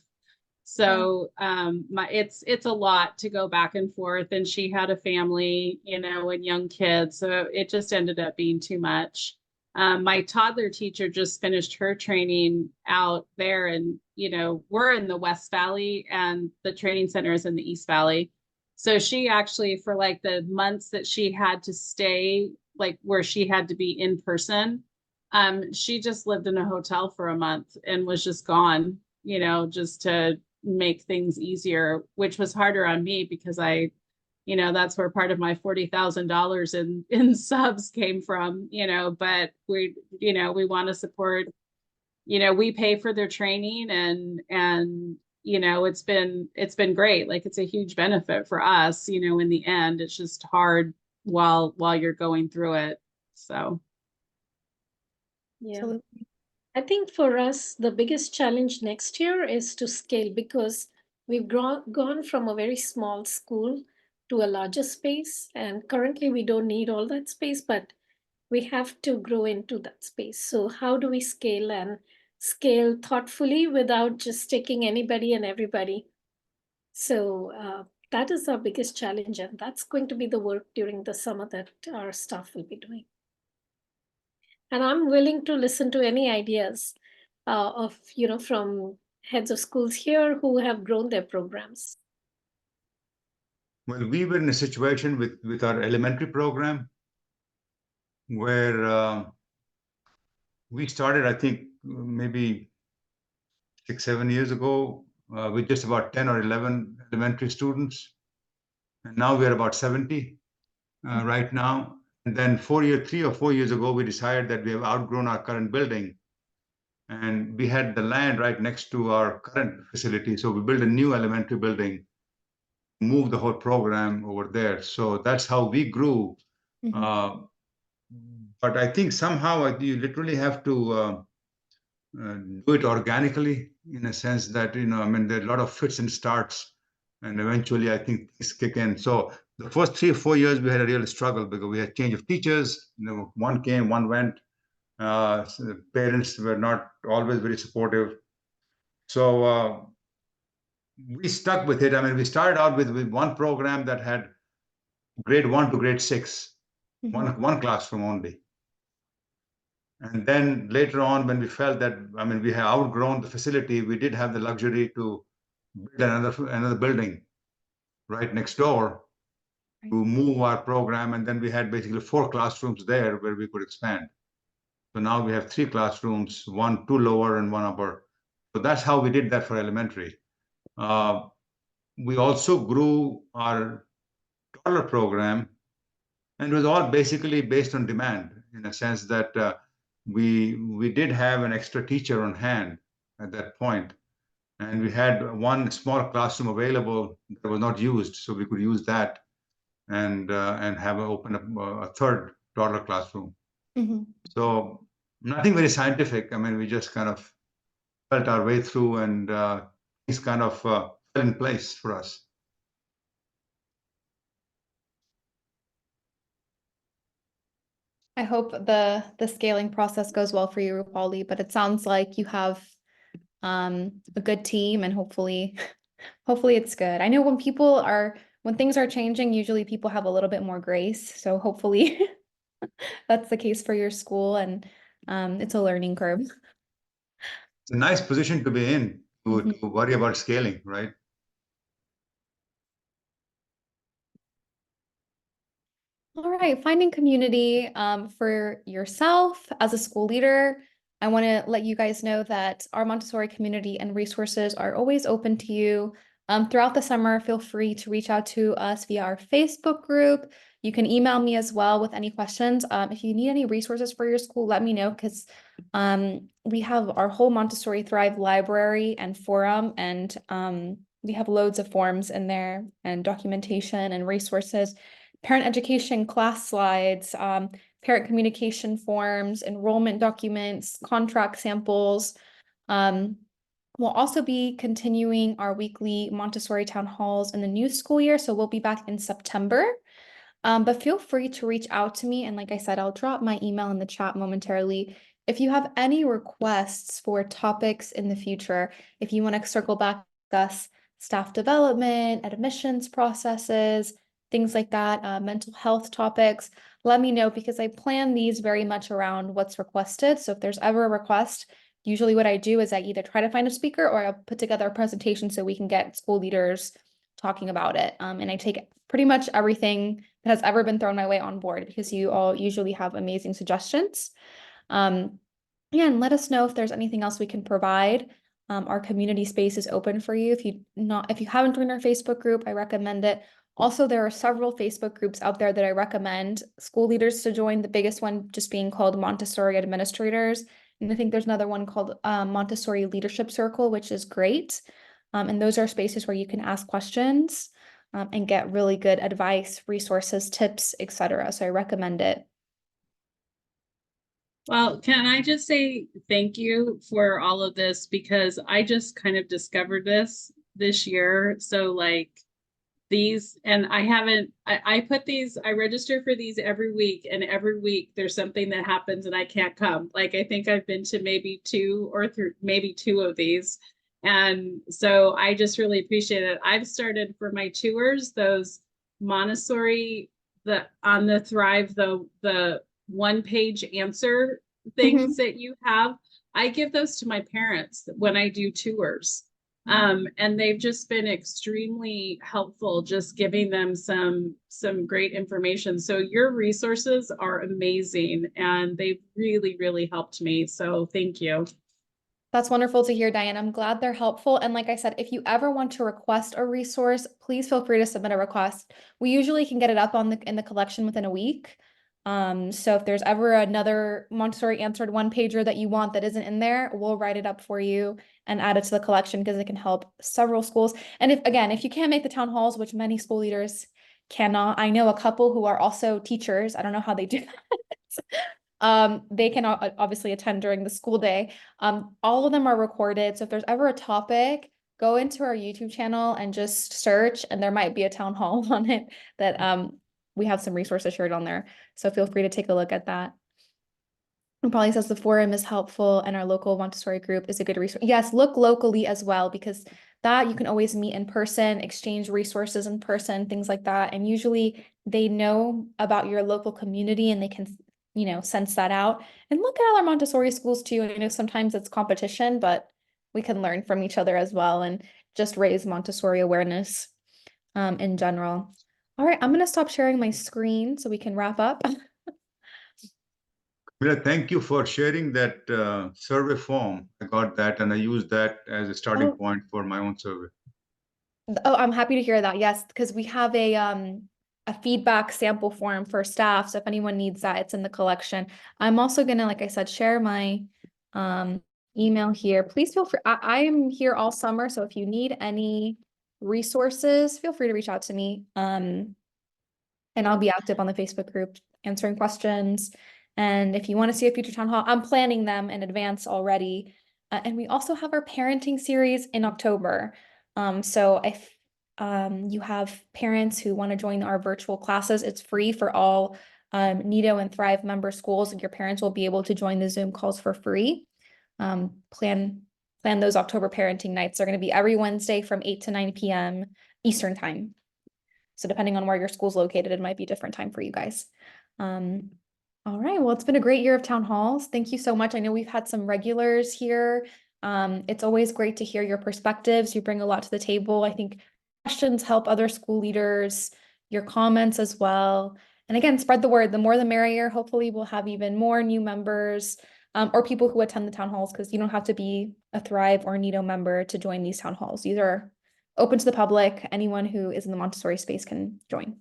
So it's a lot to go back and forth. And she had a family, you know, and young kids. So it just ended up being too much. My toddler teacher just finished her training out there, and you know, we're in the West Valley and the training center is in the East Valley. So she actually, for like the months that she had to stay, like where she had to be in person, she just lived in a hotel for a month and was just gone, you know, just to make things easier, which was harder on me because you know, that's where part of my $40,000 in subs came from, you know, but you know, we want to support, you know, we pay for their training and, you know, it's been great. Like it's a huge benefit for us, you know, in the end, it's just hard while you're going through it. So. Yeah. Absolutely. I think for us, the biggest challenge next year is to scale because we've gone from a very small school to a larger space. And currently, we don't need all that space, but we have to grow into that space. So, how do we scale and scale thoughtfully without just taking anybody and everybody? So, that is our biggest challenge. And that's going to be the work during the summer that our staff will be doing. And I'm willing to listen to any ideas of, you know, from heads of schools here who have grown their programs. Well, we were in a situation with our elementary program where we started, I think, maybe 6-7 years ago with just about 10 or 11 elementary students. And now we're about 70 right now. And then 3 or 4 years ago, we decided that we have outgrown our current building. And we had the land right next to our current facility. So we built a new elementary building, moved the whole program over there. So that's how we grew. But I think somehow you literally have to do it organically in a sense that, you know, I mean, there are a lot of fits and starts, and eventually I think things kick in. So the first 3 or 4 years we had a real struggle because we had change of teachers. You know, one came, one went. So the parents were not always very supportive. So we stuck with it. I mean, we started out with one program that had grade 1 to grade 6, one classroom only. And then later on, when we felt that, I mean, we had outgrown the facility, we did have the luxury to build another building right next door to move our program. And then we had basically 4 classrooms there where we could expand. So now we have 3 classrooms, 2 lower and 1 upper. So that's how we did that for elementary. We also grew our toddler program, and it was all basically based on demand in a sense that we did have an extra teacher on hand at that point, and we had one small classroom available that was not used, so we could use that and have open up a third toddler classroom. So nothing very scientific. I mean, we just kind of felt our way through, and things kind of fell in place for us. I hope the scaling process goes well for you, Rupali, but it sounds like you have a good team, and hopefully it's good. I know when things are changing, usually people have a little bit more grace. So hopefully that's the case for your school, and it's a learning curve. It's a nice position to be in to worry about scaling, right? All right, finding community for yourself as a school leader. I want to let you guys know that our Montessori community and resources are always open to you. Throughout the summer, feel free to reach out to us via our Facebook group. You can email me as well with any questions. If you need any resources for your school, let me know, because we have our whole Montessori Thrive library and forum, and we have loads of forms in there and documentation and resources, parent education class slides, parent communication forms, enrollment documents, contract samples. We'll also be continuing our weekly Montessori town halls in the new school year, so we'll be back in September. But feel free to reach out to me. And like I said, I'll drop my email in the chat momentarily. If you have any requests for topics in the future, if you want to circle back with us, staff development, admissions processes, things like that, mental health topics, let me know, because I plan these very much around what's requested. So if there's ever a request, usually what I do is I either try to find a speaker or I'll put together a presentation so we can get school leaders talking about it. And I take pretty much everything that has ever been thrown my way on board, because you all usually have amazing suggestions. Yeah, and let us know if there's anything else we can provide. Our community space is open for you. If you haven't joined our Facebook group, I recommend it. Also, there are several Facebook groups out there that I recommend school leaders to join. The biggest one just being called Montessori Administrators. And I think there's another one called Montessori Leadership Circle, which is great. And those are spaces where you can ask questions and get really good advice, resources, tips, etc. So I recommend it. Well, can I just say thank you for all of this, because I just kind of discovered this year. So like these, and I put these, I register for these every week, and every week there's something that happens and I can't come. Like, I think I've been to maybe two or maybe two of these. And so I just really appreciate it. I've started for my tours, those Montessori, on the Thrive, the one-page answer things that you have. I give those to my parents when I do tours. And they've just been extremely helpful, just giving them some great information. So your resources are amazing, and they've really, really helped me. So thank you. That's wonderful to hear, Diane. I'm glad they're helpful. And like I said, if you ever want to request a resource, please feel free to submit a request. We usually can get it up in the collection within a week. So if there's ever another Montessori answered one pager that you want that isn't in there, we'll write it up for you and add it to the collection, because it can help several schools. And if you can't make the town halls, which many school leaders cannot, I know a couple who are also teachers. I don't know how they do that. They can obviously attend during the school day. All of them are recorded. So if there's ever a topic, go into our YouTube channel and just search, and there might be a town hall on it that we have some resources shared on there. So feel free to take a look at that. It probably says the forum is helpful and our local Montessori group is a good resource. Yes, look locally as well, because that you can always meet in person, exchange resources in person, things like that. And usually they know about your local community and they can, sense that out. And look at other Montessori schools too. I know sometimes it's competition, but we can learn from each other as well and just raise Montessori awareness in general. All right, I'm going to stop sharing my screen so we can wrap up. Thank you for sharing that survey form. I got that, and I used that as a starting point for my own survey. Oh, I'm happy to hear that. Yes, because we have a feedback sample form for staff. So if anyone needs that, it's in the collection. I'm also gonna, like I said, share my email here. Please feel free. I am here all summer, so if you need any resources, feel free to reach out to me. And I'll be active on the Facebook group answering questions. And if you want to see a future town hall, I'm planning them in advance already. And we also have our parenting series in October. So if you have parents who want to join our virtual classes, it's free for all Nido and Thrive member schools, and your parents will be able to join the Zoom calls for free. Plan those October parenting nights. They're going to be every Wednesday from 8 to 9 p.m. Eastern time. So depending on where your school's located, it might be a different time for you guys. All right, well, it's been a great year of town halls. Thank you so much. I know we've had some regulars here. It's always great to hear your perspectives. You bring a lot to the table. I think questions help other school leaders, your comments as well. And again, spread the word. The more the merrier. Hopefully we'll have even more new members or people who attend the town halls, because you don't have to be a Thrive or Nido member to join these town halls. These are open to the public. Anyone who is in the Montessori space can join.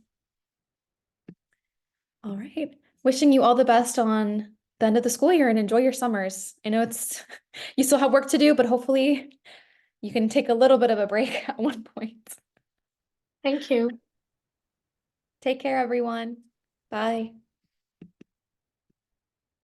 All right. Wishing you all the best on the end of the school year and enjoy your summers. I know it's you still have work to do, but hopefully you can take a little bit of a break at one point. Thank you. Take care, everyone. Bye.